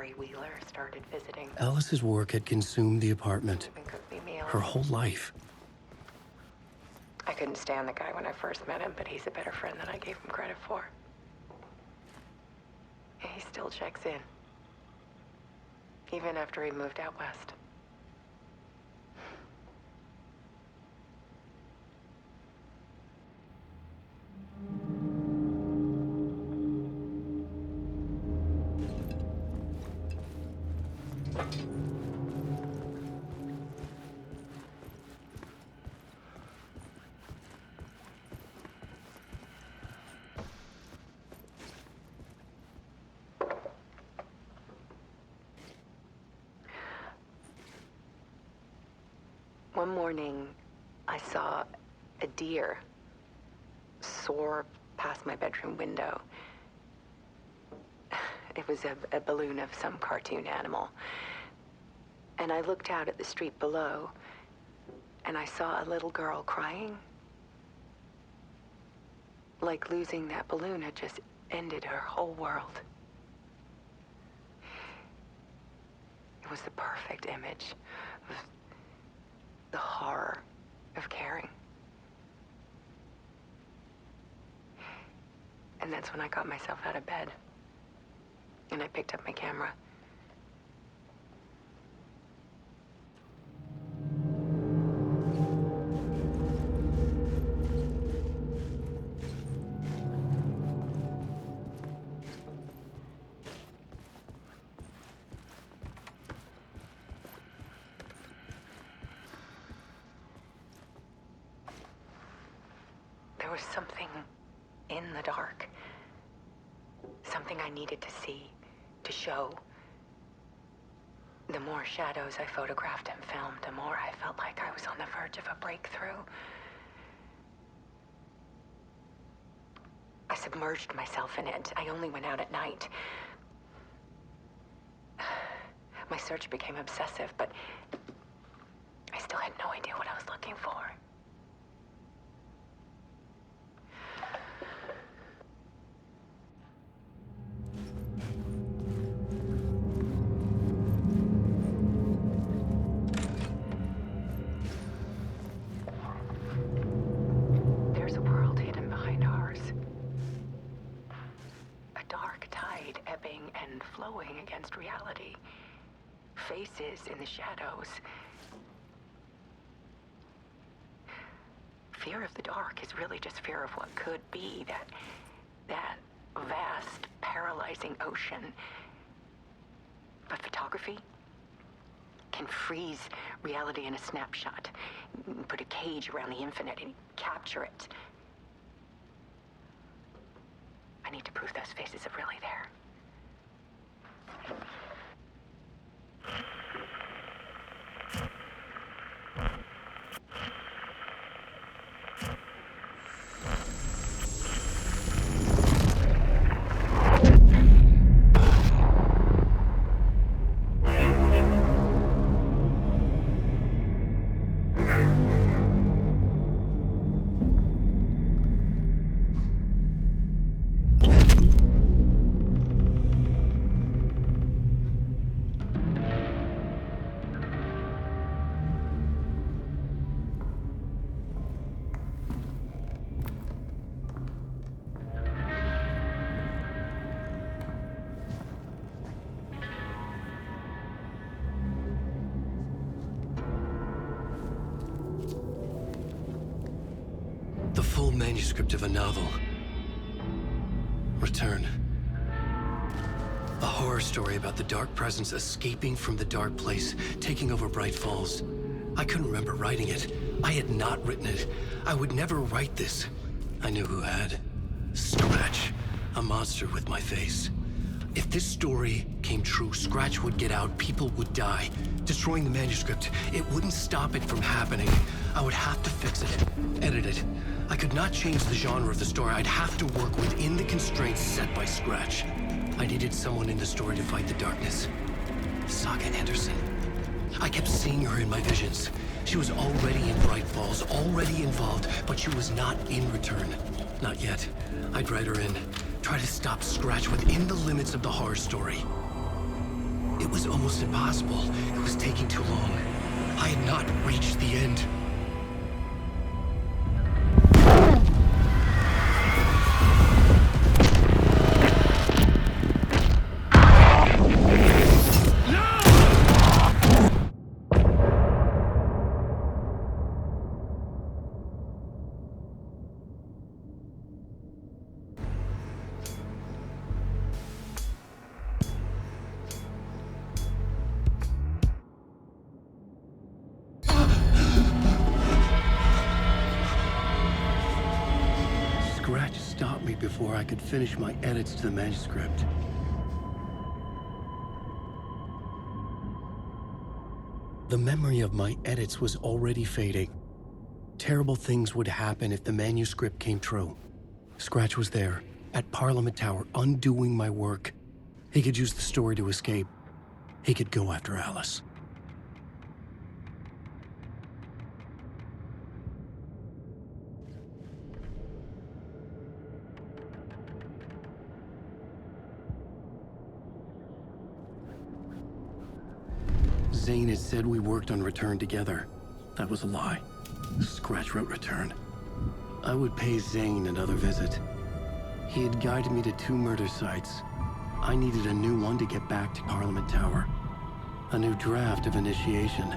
Gary Wheeler started visiting. Alice's work had consumed the apartment. Even cooked me meals. Her whole life. I couldn't stand the guy when I first met him, but he's a better friend than I gave him credit for. He still checks in. Even after he moved out west. One morning, I saw a deer soar past my bedroom window. It was a balloon of some cartoon animal. And I looked out at the street below, and I saw a little girl crying. Like losing that balloon had just ended her whole world. It was the perfect image of the horror of caring. And that's when I got myself out of bed. And I picked up my camera. There was something in the dark. Something I needed to see, to show. The more shadows I photographed and filmed, the more I felt like I was on the verge of a breakthrough. I submerged myself in it. I only went out at night. My search became obsessive, but I still had no idea what I was looking for. There's a world hidden behind ours. A dark tide ebbing and flowing against reality. Faces in the shadows. Fear of the dark is really just fear of what could be, that vast, paralyzing ocean. But photography can freeze reality in a snapshot, put a cage around the infinite and capture it. I need to prove those faces are really there. The full manuscript of a novel. Return. A horror story about the dark presence escaping from the dark place, taking over Bright Falls. I couldn't remember writing it. I had not written it. I would never write this. I knew who had. Scratch. A monster with my face. If this story came true, Scratch would get out, people would die. Destroying the manuscript, it wouldn't stop it from happening. I would have to fix it, edit it. I could not change the genre of the story. I'd have to work within the constraints set by Scratch. I needed someone in the story to fight the darkness. Saga Anderson. I kept seeing her in my visions. She was already in Bright Falls, already involved, but she was not in Return. Not yet. I'd write her in. Try to stop Scratch within the limits of the horror story. It was almost impossible. It was taking too long. I had not reached the end. Scratch stopped me before I could finish my edits to the manuscript. The memory of my edits was already fading. Terrible things would happen if the manuscript came true. Scratch was there, at Parliament Tower, undoing my work. He could use the story to escape. He could go after Alice. Zane had said we worked on Return together. That was a lie. Scratch wrote Return. I would pay Zane another visit. He had guided me to 2 murder sites. I needed a new one to get back to Parliament Tower. A new draft of Initiation.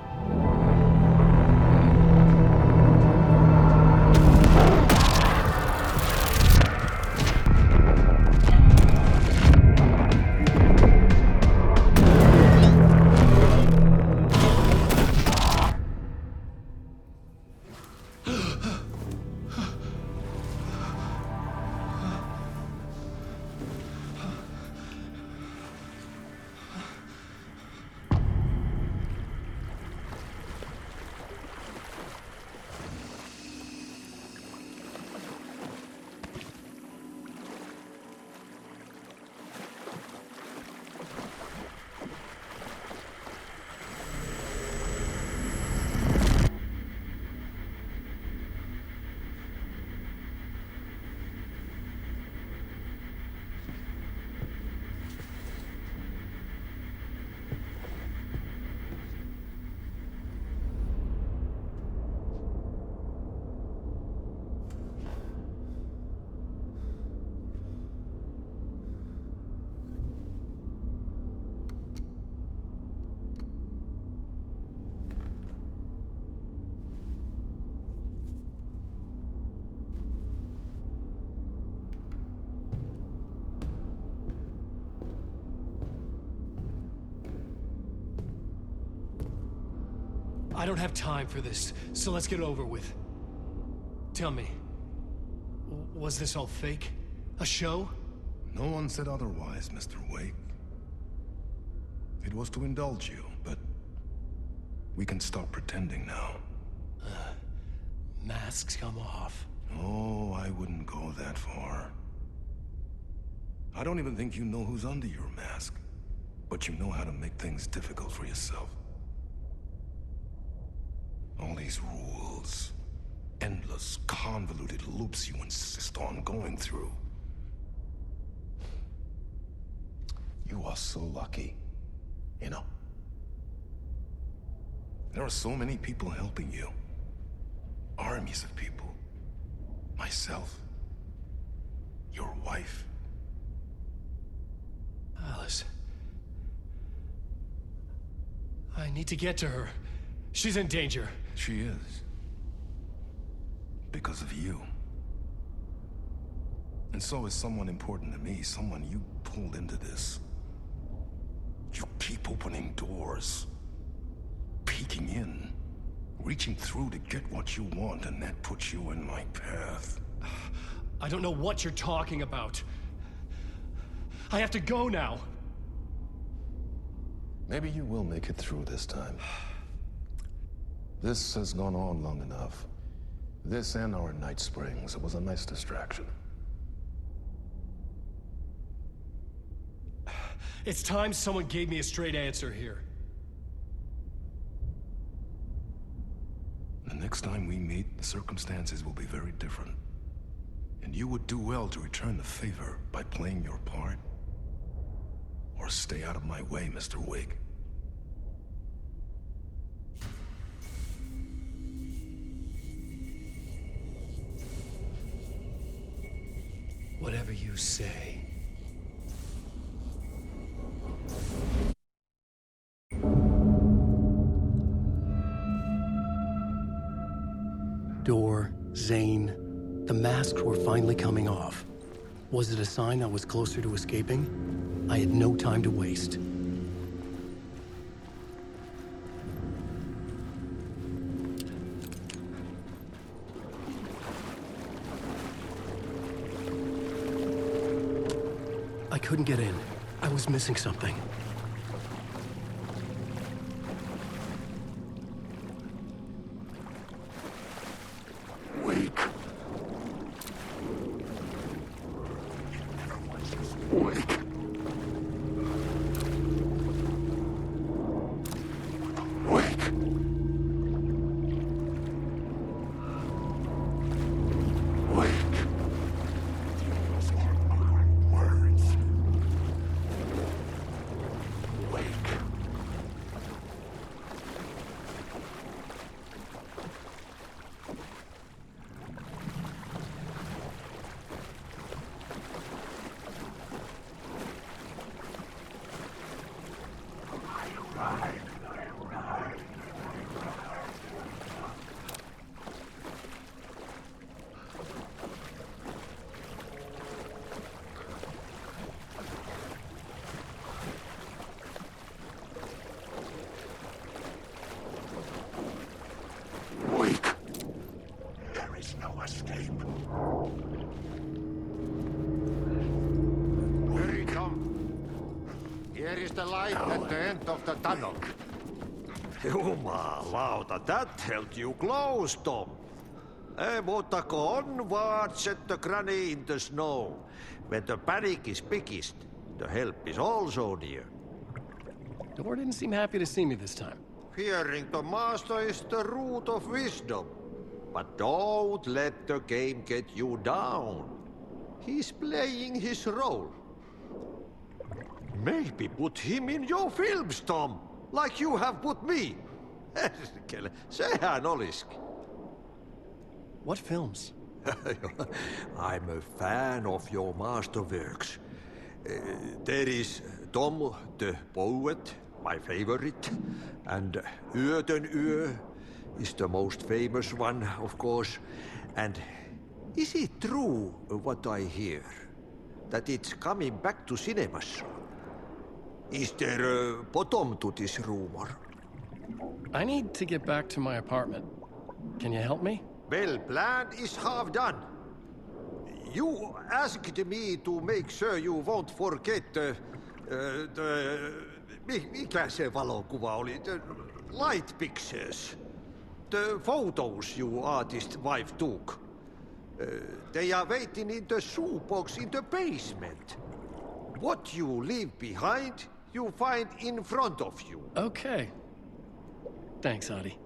I don't have time for this, so let's get it over with. Tell me, was this all fake? A show? No one said otherwise, Mr. Wake. It was to indulge you, but we can stop pretending now. Masks come off. Oh, I wouldn't go that far. I don't even think you know who's under your mask, but you know how to make things difficult for yourself. All these rules, endless, convoluted loops you insist on going through. You are so lucky, you know. There are so many people helping you. Armies of people. Myself. Your wife. Alice. I need to get to her. She's in danger. She is. Because of you. And so is someone important to me, someone you pulled into this. You keep opening doors. Peeking in. Reaching through to get what you want, and that puts you in my path. I don't know what you're talking about. I have to go now. Maybe you will make it through this time. This has gone on long enough. This and our Night Springs. It was a nice distraction. It's time someone gave me a straight answer here. The next time we meet, the circumstances will be very different. And you would do well to return the favor by playing your part. Or stay out of my way, Mr. Wake. Whatever you say. Door, Zane, the masks were finally coming off. Was it a sign I was closer to escaping? I had no time to waste. I couldn't get in. I was missing something. Wake. Wake. Wake. Wake. Words. Wake. Wake. There is no escape. Hurry, Tom. Here is the light at the end of the tunnel. Jumalauta, that held you close, Tom. Mutta go onward, set the granny in the snow. When the panic is biggest, the help is also near. Door didn't seem happy to see me this time. Fearing the master is the root of wisdom. But don't let the game get you down. He's playing his role. Maybe put him in your films, Tom, like you have put me. Sehän olisikin. What films? I'm a fan of your masterworks. There is Tom the Poet, my favorite, and Yöden Yö is the most famous one, of course. And is it true what I hear, that it's coming back to cinemas? Is there a bottom to this rumor? I need to get back to my apartment. Can you help me? Well, plan is half done. You asked me to make sure you won't forget mikä se valokuva oli? The light pictures. The photos your artist wife took. They are waiting in the shoebox in the basement. What you leave behind, you find in front of you. Okay. Thanks, Adi.